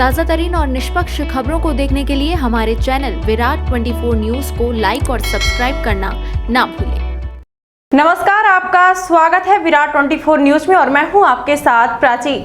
ताज़ा तरीन और निष्पक्ष खबरों को देखने के लिए हमारे चैनल विराट 24 न्यूज को लाइक और सब्सक्राइब करना ना भूलें। नमस्कार, आपका स्वागत है विराट 24 न्यूज में और मैं हूं आपके साथ प्राची।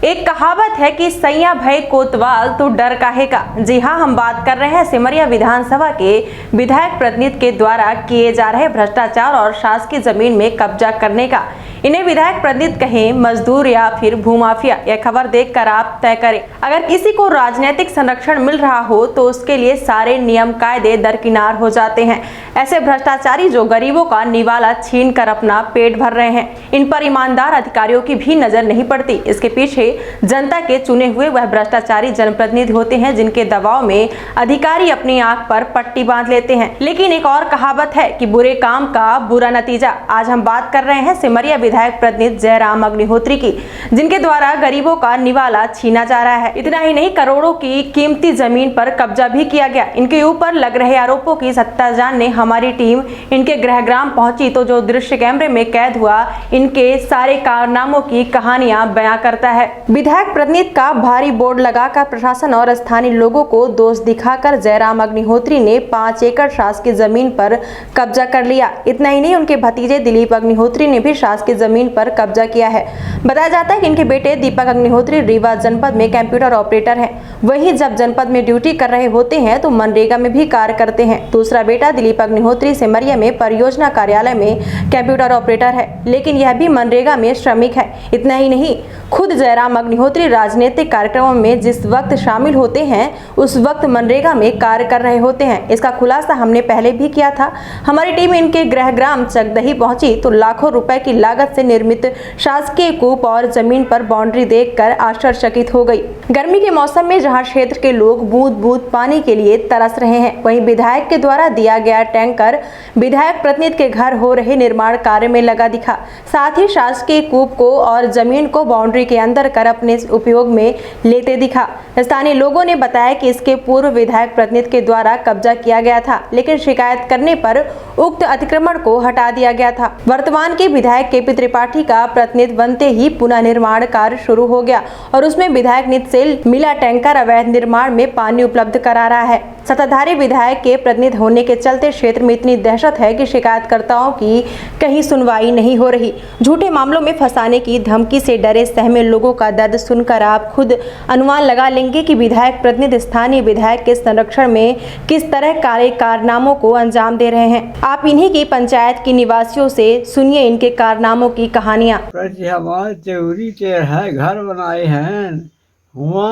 एक कहावत है कि सैया भय कोतवाल तो डर काहे का। जी हां, हम बात कर रहे हैं सिमरिया विधानसभा के विधायक प्रतिनिधि के द्वारा किए जा रहे भ्रष्टाचार और शासकीय जमीन में कब्जा करने का। इन्हें विधायक प्रतिनिधि कहें, मजदूर या फिर भूमाफिया, यह खबर देखकर आप तय करें। अगर किसी को राजनीतिक संरक्षण मिल रहा हो तो उसके लिए सारे नियम कायदे दरकिनार हो जाते हैं। ऐसे भ्रष्टाचारी जो गरीबों का निवाला छीन कर अपना पेट भर रहे हैं, इन पर ईमानदार अधिकारियों की भी नजर नहीं पड़ती। इसके पीछे जनता के चुने हुए वह भ्रष्टाचारी जनप्रतिनिधि होते हैं जिनके दबाव में अधिकारी अपनी आंख पर पट्टी बांध लेते हैं। लेकिन एक और कहावत है कि बुरे काम का बुरा नतीजा। आज हम बात कर रहे हैं सिमरिया विधायक प्रतिनिधि जयराम अग्निहोत्री की, जिनके द्वारा गरीबों का निवाला छीना जा रहा है। इतना ही नहीं, करोड़ों की कीमती जमीन पर कब्जा भी किया गया। इनके ऊपर लग रहे आरोपों की सत्ता जानने हमारी टीम इनके गृहग्राम पहुंची तो जो दृश्य कैमरे में कैद हुआ, इनके सारे कारनामों की कहानियां बयां करता है। विधायक प्रतिनिधि का भारी बोर्ड लगाकर प्रशासन और स्थानीय लोगों को दोष दिखाकर जयराम अग्निहोत्री ने 5 एकड़ शासकीय जमीन पर कब्जा कर लिया। इतना ही नहीं, उनके भतीजे दिलीप अग्निहोत्री ने भी शासकीय जमीन पर कब्जा किया है। बताया जाता है कि इनके बेटे दीपक अग्निहोत्री रीवा जनपद में कंप्यूटर ऑपरेटर हैं। वहीं जब जनपद में ड्यूटी कर रहे होते हैं तो मनरेगा में भी कार्य करते हैं। दूसरा बेटा दिलीप अग्निहोत्री सिमरिया में परियोजना कार्यालय में कंप्यूटर ऑपरेटर है, लेकिन यह भी मनरेगा में श्रमिक है। इतना ही नहीं, खुद जयराम अग्निहोत्री राजनीतिक कार्यक्रमों में जिस वक्त शामिल होते हैं उस वक्त मनरेगा में कार्य कर रहे होते हैं। इसका खुलासा हमने पहले भी किया था। हमारी टीम इनके गृहग्राम चकदही पहुंची तो लाखों रुपए की लागत से निर्मित शासकीय कूप और जमीन पर बाउंड्री देखकर आश्चर्यचकित हो गई। गर्मी के मौसम में जहां क्षेत्र के लोग बूंद बूंद पानी के लिए तरस रहे हैं, वहीं विधायक के द्वारा दिया गया टैंकर विधायक प्रतिनिधि के घर हो रहे निर्माण कार्य में लगा दिखा। साथ ही शासकीय कूप को और जमीन को बाउंड्री के अंदर कर अपने उपयोग में लेते दिखा। स्थानीय लोगों ने बताया कि इसके पूर्व विधायक प्रतिनिधि के द्वारा कब्जा किया गया था, लेकिन शिकायत करने पर उक्त अतिक्रमण को हटा दिया गया था। वर्तमान के विधायक केपी त्रिपाठी का प्रतिनिधि बनते ही पुनः निर्माण कार्य शुरू हो गया और उसमें विधायक निधि से मिला टैंकर अवैध निर्माण में पानी उपलब्ध करा रहा है। सत्ताधारी विधायक के प्रतिनिधि होने के चलते क्षेत्र में इतनी दहशत है कि शिकायतकर्ताओं की कहीं सुनवाई नहीं हो रही। झूठे मामलों में फंसाने की धमकी से डरे सहमे लोगों का दर्द सुनकर आप खुद अनुमान लगा लेंगे कि विधायक प्रतिनिधि स्थानीय विधायक के संरक्षण में किस तरह कारनामों को अंजाम दे रहे हैं। आप इन्हीं की पंचायत के निवासियों से सुनिए इनके कारनामों की कहानियाँ। देवरी के है घर बनाए हैं हुआ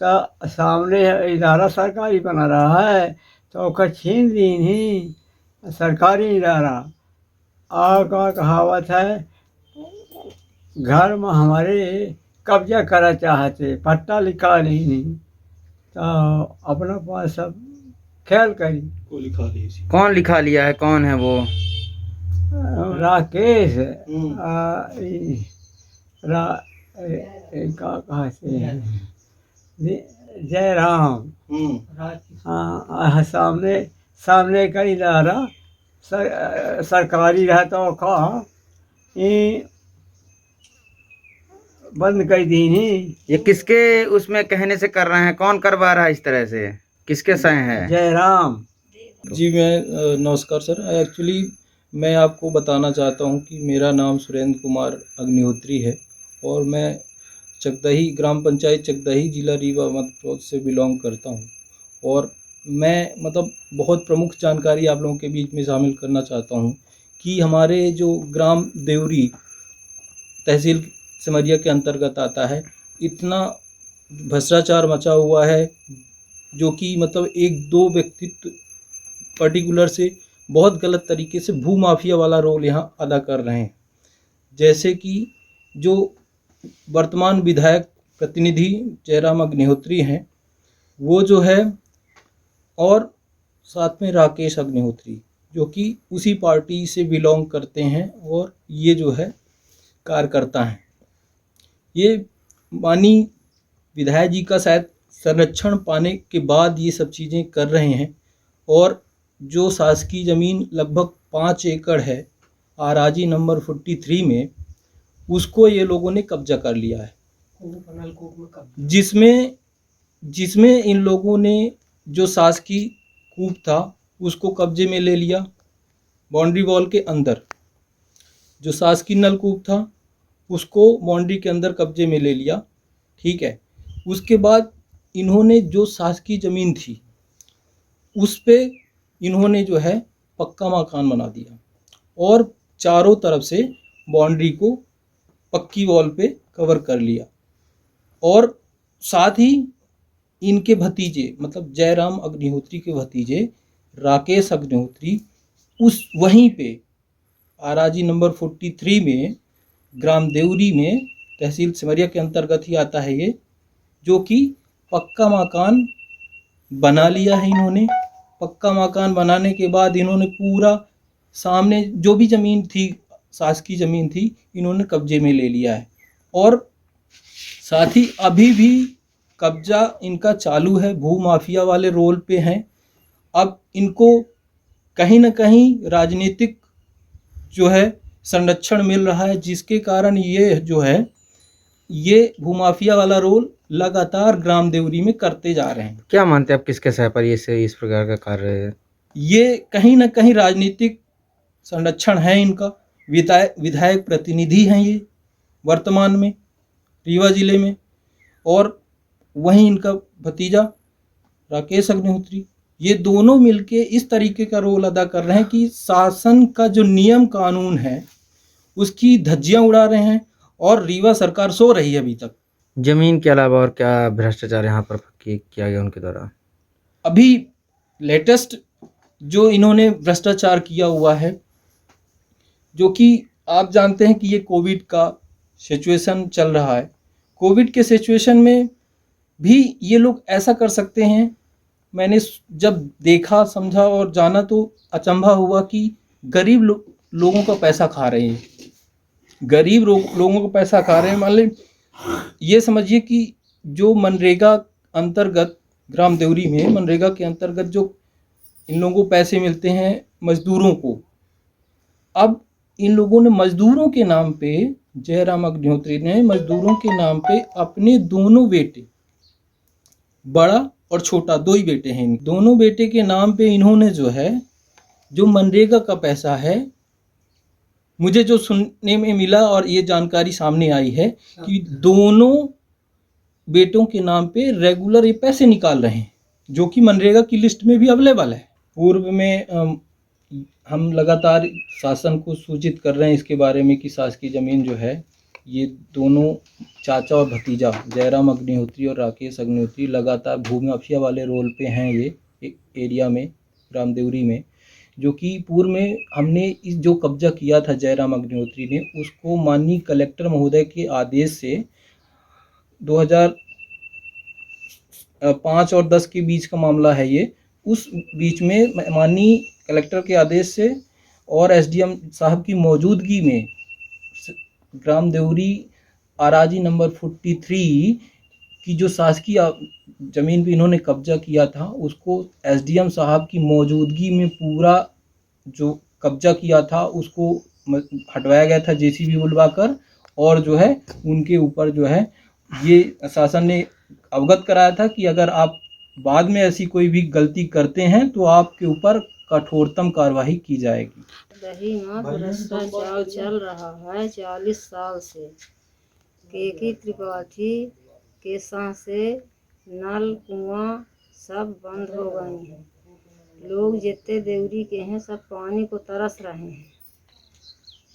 तो सामने इदारा सरकारी बना रहा है तो ओका छीन दी ही सरकारी इदारा। का कहावत है, घर में हमारे कब्जा करा चाहते, पट्टा लिखा नहीं तो अपना पास सब ख्याल करी। कौन लिखा लिया है? कौन है वो? राकेश कहा से जयराम। हाँ, सामने का इदारा सरकारी रहता का बंद कर दी। ये किसके उसमें कहने से कर रहे हैं? कौन करवा रहा है इस तरह से? किसके सह है? जयराम जी। मैं नमस्कार सर। एक्चुअली मैं आपको बताना चाहता हूं कि मेरा नाम सुरेंद्र कुमार अग्निहोत्री है और मैं चकदही ग्राम पंचायत चकदही जिला रीवा मध्य प्रदेश से बिलोंग करता हूं। और मैं बहुत प्रमुख जानकारी आप लोगों के बीच में शामिल करना चाहता हूं कि हमारे जो ग्राम देवरी तहसील सिमरिया के अंतर्गत आता है, इतना भ्रष्टाचार मचा हुआ है जो कि 1-2 व्यक्तित्व पर्टिकुलर से बहुत गलत तरीके से भूमाफिया वाला रोल यहाँ अदा कर रहे हैं। जैसे कि जो वर्तमान विधायक प्रतिनिधि जयराम अग्निहोत्री हैं, वो जो है, और साथ में राकेश अग्निहोत्री जो कि उसी पार्टी से बिलोंग करते हैं और ये जो है कार्यकर्ता हैं। ये माननीय विधायक जी का शायद संरक्षण पाने के बाद ये सब चीज़ें कर रहे हैं। और जो शासकीय ज़मीन लगभग 5 एकड़ है आराजी नंबर 43 में, उसको ये लोगों ने कब्जा कर लिया है, जिसमें जिसमें इन लोगों ने जो शासकीय कूप था उसको कब्जे में ले लिया। बाउंड्री वॉल के अंदर जो शासकीय नलकूप था उसको बाउंड्री के अंदर कब्जे में ले लिया। ठीक है, उसके बाद इन्होंने जो शासकीय ज़मीन थी उस पे इन्होंने जो है पक्का मकान बना दिया और चारों तरफ से बाउंड्री को पक्की वॉल पे कवर कर लिया। और साथ ही इनके भतीजे मतलब जयराम अग्निहोत्री के भतीजे राकेश अग्निहोत्री उस वहीं पे आराजी नंबर 43 में ग्राम देवरी में तहसील सिमरिया के अंतर्गत ही आता है ये, जो कि पक्का मकान बना लिया है इन्होंने। पक्का मकान बनाने के बाद इन्होंने पूरा सामने जो भी ज़मीन थी शासकीय ज़मीन थी इन्होंने कब्जे में ले लिया है। और साथ ही अभी भी कब्जा इनका चालू है, भू माफिया वाले रोल पे हैं। अब इनको कहीं ना कहीं राजनीतिक जो है संरक्षण मिल रहा है, जिसके कारण ये जो है ये भूमाफिया वाला रोल लगातार ग्राम देवरी में करते जा रहे हैं। क्या मानते हैं आप किसके सह पर ये से इस प्रकार का कार्य? ये कहीं ना कहीं राजनीतिक संरक्षण है इनका। विधायक प्रतिनिधि हैं ये वर्तमान में रीवा जिले में, और वहीं इनका भतीजा राकेश अग्निहोत्री, ये दोनों मिलके इस तरीके का रोल अदा कर रहे हैं कि शासन का जो नियम कानून है उसकी धज्जियां उड़ा रहे हैं और रीवा सरकार सो रही है अभी तक। जमीन के अलावा और क्या भ्रष्टाचार यहाँ पर किया गया उनके द्वारा? अभी लेटेस्ट जो इन्होंने भ्रष्टाचार किया हुआ है, जो कि आप जानते हैं कि ये कोविड का सिचुएशन चल रहा है। कोविड के सिचुएशन में भी ये लोग ऐसा कर सकते हैं। मैंने जब देखा समझा और जाना तो अचंभा हुआ कि गरीब लोगों का पैसा खा रहे हैं। गरीब लोगों को पैसा खा रहे हैं। मान लें ये समझिए कि जो मनरेगा अंतर्गत ग्राम देवरी में मनरेगा के अंतर्गत जो इन लोगों को पैसे मिलते हैं मजदूरों को, अब इन लोगों ने मजदूरों के नाम पे, जयराम अग्निहोत्री ने मजदूरों के नाम पे अपने दोनों बेटे, बड़ा और छोटा दो ही बेटे हैं, दोनों बेटे के नाम पे इन्होंने जो है जो मनरेगा का पैसा है, मुझे जो सुनने में मिला और ये जानकारी सामने आई है कि दोनों बेटों के नाम पे रेगुलर ये पैसे निकाल रहे हैं, जो कि मनरेगा की लिस्ट में भी अवेलेबल है। पूर्व में हम लगातार शासन को सूचित कर रहे हैं इसके बारे में कि शासकीय ज़मीन जो है ये दोनों चाचा और भतीजा जयराम अग्निहोत्री और राकेश अग्निहोत्री लगातार भूमाफिया वाले रोल पे हैं ये एरिया में ग्राम देवरी में, जो कि पूर्व में हमने इस जो कब्जा किया था जयराम अग्निहोत्री ने उसको माननीय कलेक्टर महोदय के आदेश से 2005 और 10 के बीच का मामला है ये। उस बीच में माननीय कलेक्टर के आदेश से और एसडीएम साहब की मौजूदगी में ग्राम देवरी आराजी नंबर 43 की जो शासकीय ज़मीन पे इन्होंने कब्जा किया था उसको एसडीएम साहब की मौजूदगी में पूरा जो कब्जा किया था उसको हटवाया गया था जेसीबी बुलवाकर, और जो है उनके ऊपर जो है ये शासन ने अवगत कराया था कि अगर आप बाद में ऐसी कोई भी गलती करते हैं तो आपके ऊपर कठोरतम कार्रवाई की जाएगी। दही में भ्रष्टाचार चल रहा है 40 साल से। केकी त्रिपाठी के से नल कुआं सब बंद हो गए हैं। लोग जितने देवरी के हैं सब पानी को तरस रहे हैं।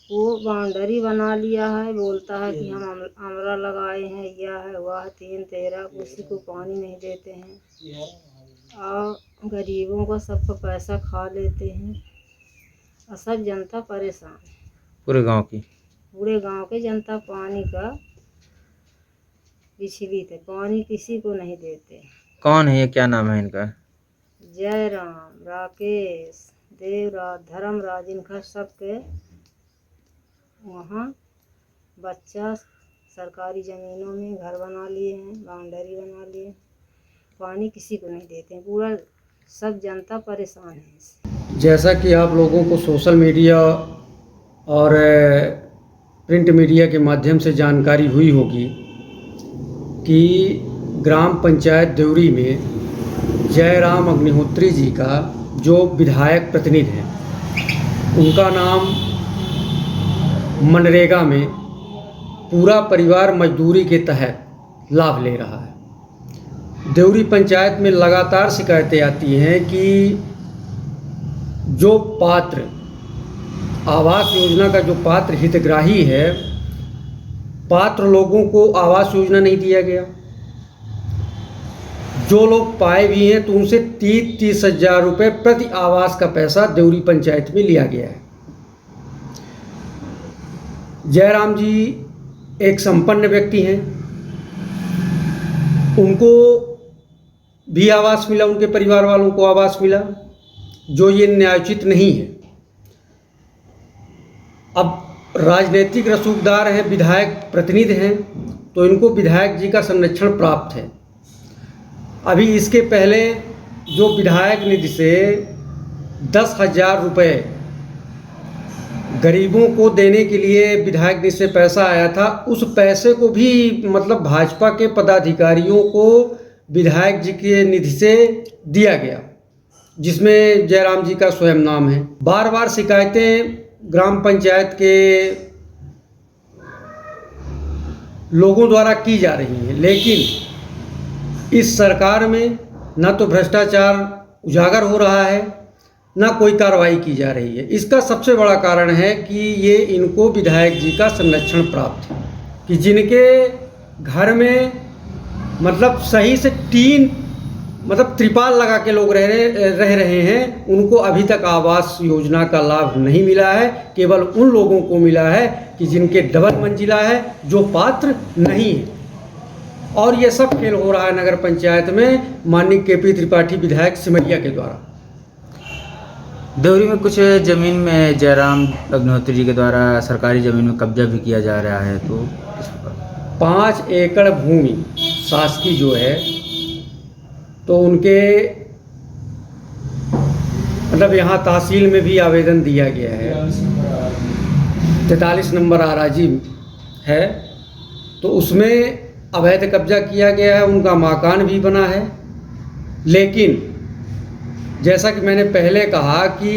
वो बाउंड्री बना लिया है, बोलता है कि हम अमरा लगाए हैं, यह है वह 3-13, किसी को पानी नहीं देते हैं और गरीबों को सबका पैसा खा लेते हैं और सब जनता परेशान है। पूरे गांव की जनता पानी का विचलित है, पानी किसी को नहीं देते। कौन है ये, क्या नाम है इनका? जयराम, राकेश, देवराज, धर्मराज, इनका सबके वहाँ बच्चा सरकारी ज़मीनों में घर बना लिए हैं, बाउंड्री बना लिए, पानी किसी को नहीं देते हैं। पूरा सब जनता परेशान है इससे। जैसा कि आप लोगों को सोशल मीडिया और प्रिंट मीडिया के माध्यम से जानकारी हुई होगी कि ग्राम पंचायत देवरी में जयराम अग्निहोत्री जी का जो विधायक प्रतिनिधि हैं, उनका नाम मनरेगा में पूरा परिवार मजदूरी के तहत लाभ ले रहा है। देवरी पंचायत में लगातार शिकायतें आती हैं कि जो पात्र आवास योजना का जो पात्र हितग्राही है, पात्र लोगों को आवास योजना नहीं दिया गया। जो लोग पाए भी हैं तो उनसे 30 हज़ार रुपये प्रति आवास का पैसा देवरी पंचायत में लिया गया है। जयराम जी एक संपन्न व्यक्ति हैं, उनको भी आवास मिला, उनके परिवार वालों को आवास मिला, जो ये न्यायोचित नहीं है। अब राजनीतिक रसूखदार हैं, विधायक प्रतिनिधि हैं, तो इनको विधायक जी का संरक्षण प्राप्त है। अभी इसके पहले जो विधायक निधि से 10,000 रुपये गरीबों को देने के लिए विधायक निधि से पैसा आया था, उस पैसे को भी मतलब भाजपा के पदाधिकारियों को विधायक जी के निधि से दिया गया, जिसमें जयराम जी का स्वयं नाम है। बार बार शिकायतें ग्राम पंचायत के लोगों द्वारा की जा रही हैं, लेकिन इस सरकार में न तो भ्रष्टाचार उजागर हो रहा है, न कोई कार्रवाई की जा रही है। इसका सबसे बड़ा कारण है कि ये इनको विधायक जी का संरक्षण प्राप्त है, कि जिनके घर में मतलब सही से टीन मतलब त्रिपाल लगा के लोग रह रहे हैं, उनको अभी तक आवास योजना का लाभ नहीं मिला है। केवल उन लोगों को मिला है कि जिनके डबल मंजिला है, जो पात्र नहीं है। और ये सब खेल हो रहा है नगर पंचायत में माननीय KP त्रिपाठी विधायक सिमरिया के द्वारा। देवरी में कुछ ज़मीन में जयराम अग्निहोत्री जी के द्वारा सरकारी ज़मीन में कब्जा भी किया जा रहा है, तो 5 एकड़ भूमि शासकीय जो है, तो उनके मतलब यहाँ तहसील में भी आवेदन दिया गया है। 43 नंबर आराजी है, तो उसमें अवैध कब्जा किया गया है, उनका मकान भी बना है। लेकिन जैसा कि मैंने पहले कहा कि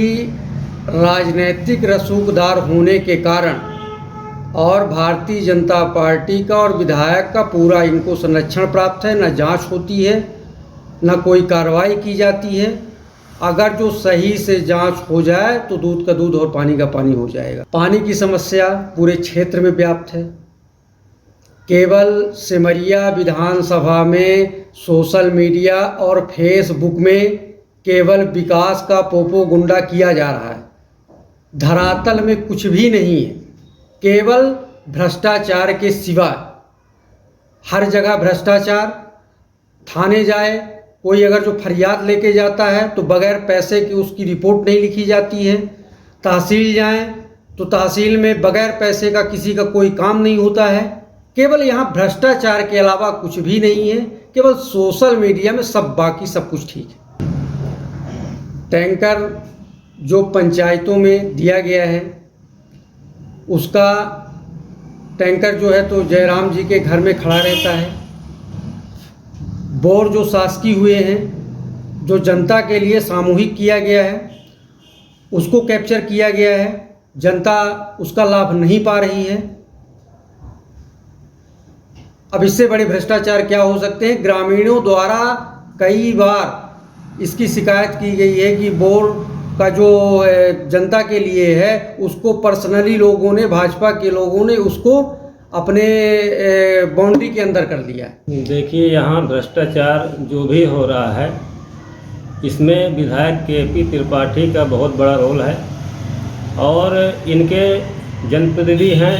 राजनीतिक रसूखदार होने के कारण और भारतीय जनता पार्टी का और विधायक का पूरा इनको संरक्षण प्राप्त है। न जांच होती है, न कोई कार्रवाई की जाती है। अगर जो सही से जांच हो जाए तो दूध का दूध और पानी का पानी हो जाएगा। पानी की समस्या पूरे क्षेत्र में व्याप्त है। केवल सिमरिया विधानसभा में सोशल मीडिया और फेसबुक में केवल विकास का पोपो गुंडा किया जा रहा है। धरातल में कुछ भी नहीं है, केवल भ्रष्टाचार के सिवा हर जगह भ्रष्टाचार। थाने जाए, कोई अगर जो फरियाद लेके जाता है तो बगैर पैसे की उसकी रिपोर्ट नहीं लिखी जाती है। तहसील जाएं तो तहसील में बगैर पैसे का किसी का कोई काम नहीं होता है। केवल यहाँ भ्रष्टाचार के अलावा कुछ भी नहीं है। केवल सोशल मीडिया में सब, बाकी सब कुछ ठीक है। टैंकर जो पंचायतों में दिया गया है, उसका टैंकर जो है तो जयराम जी के घर में खड़ा रहता है। बोर जो शासकीय हुए हैं, जो जनता के लिए सामूहिक किया गया है, उसको कैप्चर किया गया है। जनता उसका लाभ नहीं पा रही है। अब इससे बड़े भ्रष्टाचार क्या हो सकते हैं। ग्रामीणों द्वारा कई बार इसकी शिकायत की गई है कि बोर का जो जनता के लिए है उसको पर्सनली लोगों ने, भाजपा के लोगों ने उसको अपने बाउंड्री के अंदर कर दिया है। देखिए, यहाँ भ्रष्टाचार जो भी हो रहा है, इसमें विधायक KP त्रिपाठी का बहुत बड़ा रोल है। और इनके जनप्रतिनिधि हैं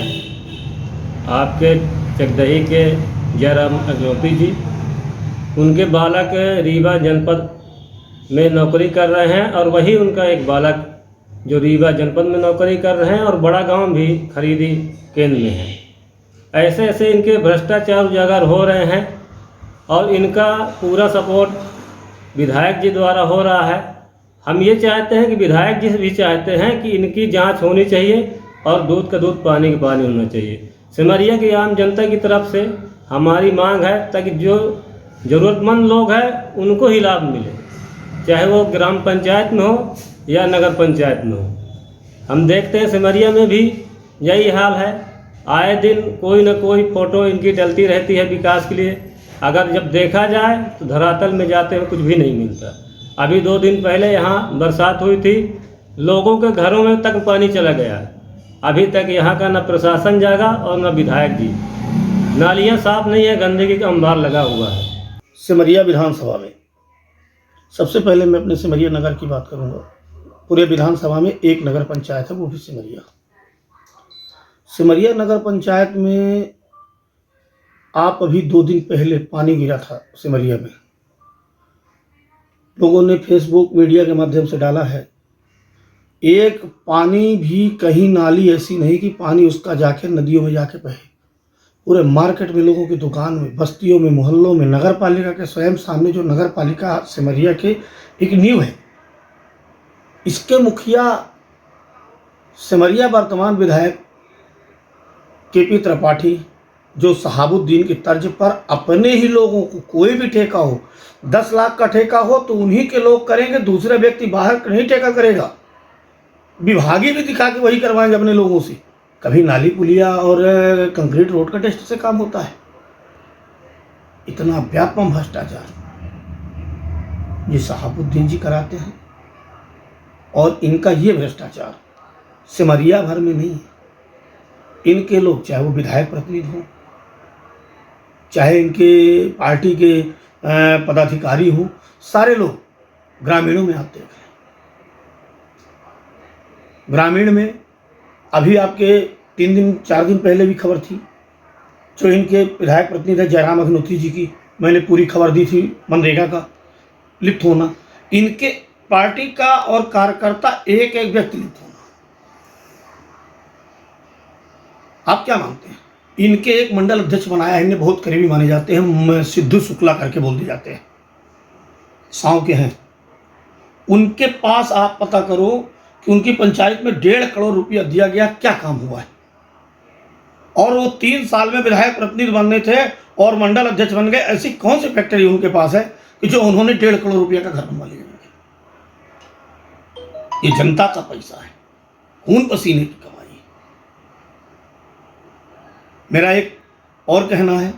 आपके चकदही के जयराम अग्निहोत्री जी। उनके बालक रीवा जनपद में नौकरी कर रहे हैं और वही उनका एक बालक जो रीवा जनपद में नौकरी कर रहे हैं और बड़ा गांव भी खरीदी केंद्र में है। ऐसे ऐसे इनके भ्रष्टाचार उजागर हो रहे हैं और इनका पूरा सपोर्ट विधायक जी द्वारा हो रहा है। हम ये चाहते हैं कि विधायक जी भी चाहते हैं कि इनकी जांच होनी चाहिए और दूध का दूध पानी का पानी होना चाहिए। सिमरिया की आम जनता की तरफ से हमारी मांग है ताकि जो ज़रूरतमंद लोग हैं उनको ही लाभ मिले, चाहे वो ग्राम पंचायत में हो या नगर पंचायत में हो। हम देखते हैं सिमरिया में भी यही हाल है, आए दिन कोई न कोई फ़ोटो इनकी डलती रहती है विकास के लिए। अगर जब देखा जाए तो धरातल में जाते हुए कुछ भी नहीं मिलता। अभी 2 दिन पहले यहाँ बरसात हुई थी, लोगों के घरों में तक पानी चला गया। अभी तक यहाँ का न प्रशासन जागा और न विधायक जी। नालियाँ साफ नहीं है, गंदगी का अंबार लगा हुआ है। सिमरिया विधानसभा में सबसे पहले मैं अपने सिमरिया नगर की बात करूंगा। पूरे विधानसभा में एक नगर पंचायत है, वो भी सिमरिया। सिमरिया नगर पंचायत में आप अभी 2 दिन पहले पानी गिरा था सिमरिया में। लोगों ने फेसबुक मीडिया के माध्यम से डाला है। एक पानी भी कहीं नाली ऐसी नहीं कि पानी उसका जाके नदियों में जाके बहे। पूरे मार्केट में, लोगों की दुकान में, बस्तियों में, मोहल्लों में, नगर पालिका के स्वयं सामने जो नगर पालिका सिमरिया के एक नींव है, इसके मुखिया सिमरिया वर्तमान विधायक केपी त्रिपाठी, जो शहाबुद्दीन की तर्ज पर अपने ही लोगों को, कोई भी ठेका हो, 10 लाख का ठेका हो तो उन्हीं के लोग करेंगे, दूसरे व्यक्ति बाहर नहीं ठेका करेगा। विभागी भी दिखा के वही करवाएंगे अपने लोगों से। कभी नाली पुलिया और कंक्रीट रोड का टेस्ट से काम होता है? इतना व्यापक भ्रष्टाचार ये शहाबुद्दीन जी कराते हैं। और इनका ये भ्रष्टाचार सिमरिया भर में नहीं है। इनके लोग, चाहे वो विधायक प्रतिनिधि हों, चाहे इनके पार्टी के पदाधिकारी हों, सारे लोग ग्रामीणों में आप देख रहे हैं। ग्रामीण में अभी आपके 3 दिन 4 दिन पहले भी खबर थी, जो इनके विधायक प्रतिनिधि जयराम अग्निहोत्री जी की, मैंने पूरी खबर दी थी, मनरेगा का लिप्त होना, इनके पार्टी का और कार्यकर्ता एक एक व्यक्ति लिप्त होना। आप क्या मानते हैं? इनके एक मंडल अध्यक्ष बनाया है, इनके बहुत करीबी माने जाते हैं, सिद्धू शुक्ला करके बोल दिए जाते हैं, साँव के हैं। उनके पास आप पता करो कि उनकी पंचायत में 1.5 करोड़ रुपया दिया गया, क्या काम हुआ है? और वो 3 साल में विधायक प्रतिनिधि बनने थे और मंडल अध्यक्ष बन गए। ऐसी कौन सी फैक्ट्री उनके पास है कि जो उन्होंने 1.5 करोड़ रुपया का घर बनवा लिया? ये जनता का पैसा है, खून पसीने की कमाई है। मेरा एक और कहना है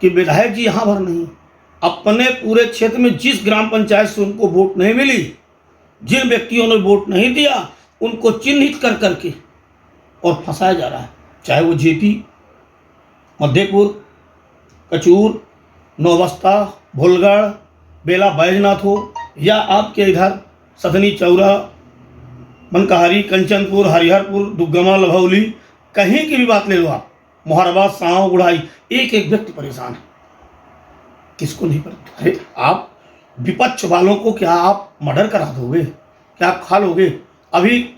कि विधायक जी यहां भर नहीं, अपने पूरे क्षेत्र में जिस ग्राम पंचायत से उनको वोट नहीं मिली, जिन व्यक्तियों ने वोट नहीं दिया, उनको चिन्हित कर करके और फंसाया जा रहा है। चाहे वो जेपी, मध्यपुर, कचूर, नौबस्ता, भोलगढ़, बेला बैजनाथ हो, या आपके इधर सतनी चौरा, मनकहारी, कंचनपुर, हरिहरपुर, दुग्गमा, लभौली, कहीं की भी बात ले लो आप, मोहरबा, साँव, गुड़ाई, एक एक व्यक्ति परेशान है। किसको नहीं पता? अरे आप विपक्ष वालों को क्या आप मर्डर करा दोगे? क्या आप खा लोगे? अभी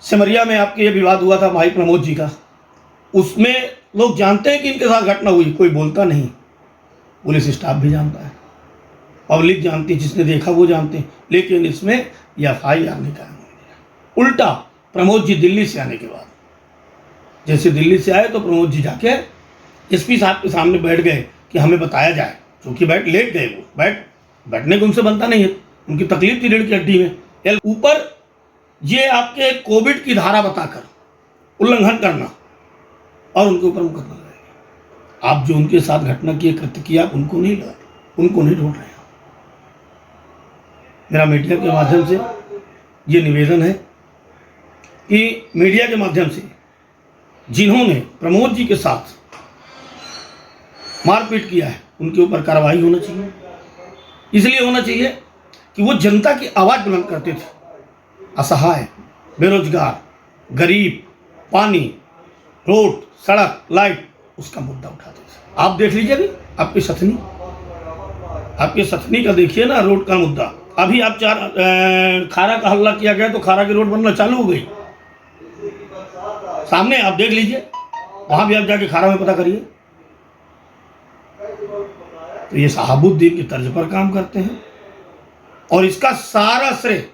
सिमरिया में आपके ये विवाद हुआ था भाई प्रमोद जी का, उसमें लोग जानते हैं कि इनके साथ घटना हुई, कोई बोलता नहीं। पुलिस स्टाफ भी जानता है, पब्लिक जानती है, जिसने देखा वो जानते हैं, लेकिन इसमें FIR नहीं कायम। उल्टा प्रमोद जी दिल्ली से आने के बाद, जैसे दिल्ली से आए तो प्रमोद जी जाके SP साहब के सामने बैठ गए कि हमें बताया जाए, क्योंकि लेट गए वो, बैठने को उनसे बनता नहीं है, उनकी तकलीफ थी रीढ़ की हड्डी में। ऊपर ये आपके कोविड की धारा बताकर उल्लंघन करना और उनके ऊपर मुकदमा लगाएगा। आप जो उनके साथ घटना की कृत्य किया, उनको नहीं लगा, उनको नहीं ढूंढ रहे हैं। मेरा मीडिया के माध्यम से ये निवेदन है कि मीडिया के माध्यम से जिन्होंने प्रमोद जी के साथ मारपीट किया है, उनके ऊपर कार्रवाई होना चाहिए। इसलिए होना चाहिए कि वो जनता की आवाज़ बुलंद करते थे। असहाय, बेरोजगार, गरीब, पानी, रोड, सड़क, लाइट, उसका मुद्दा उठाते थे। आप देख लीजिए, अभी आपके सथनी का देखिए ना, रोड का मुद्दा। अभी आप खारा का हल्ला किया गया तो खारा की रोड बनना चालू हो गई सामने, आप देख लीजिए, वहां भी आप जाके खारा में पता करिए। तो ये शहाबुद्दीन की तर्ज पर काम करते हैं और इसका सारा श्रेय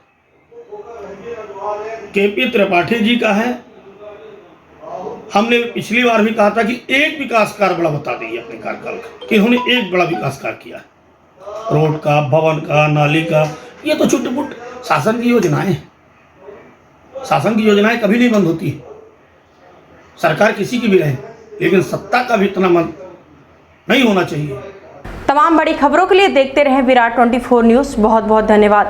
केपी त्रिपाठी जी का है हमने पिछली बार भी कहा था कि एक विकास कार्य बड़ा बता दीजिए अपने कार्यकाल का कि उन्होंने एक बड़ा विकास कार्य किया है, रोड का, भवन का, नाली का। ये तो छोटे पुट शासन की योजनाएं, शासन की योजनाएं कभी नहीं बंद होती। सरकार किसी की भी रहे, लेकिन सत्ता का भी इतना मन नहीं होना चाहिए। तमाम बड़ी खबरों के लिए देखते रहें विराट 24 न्यूज़। बहुत बहुत धन्यवाद।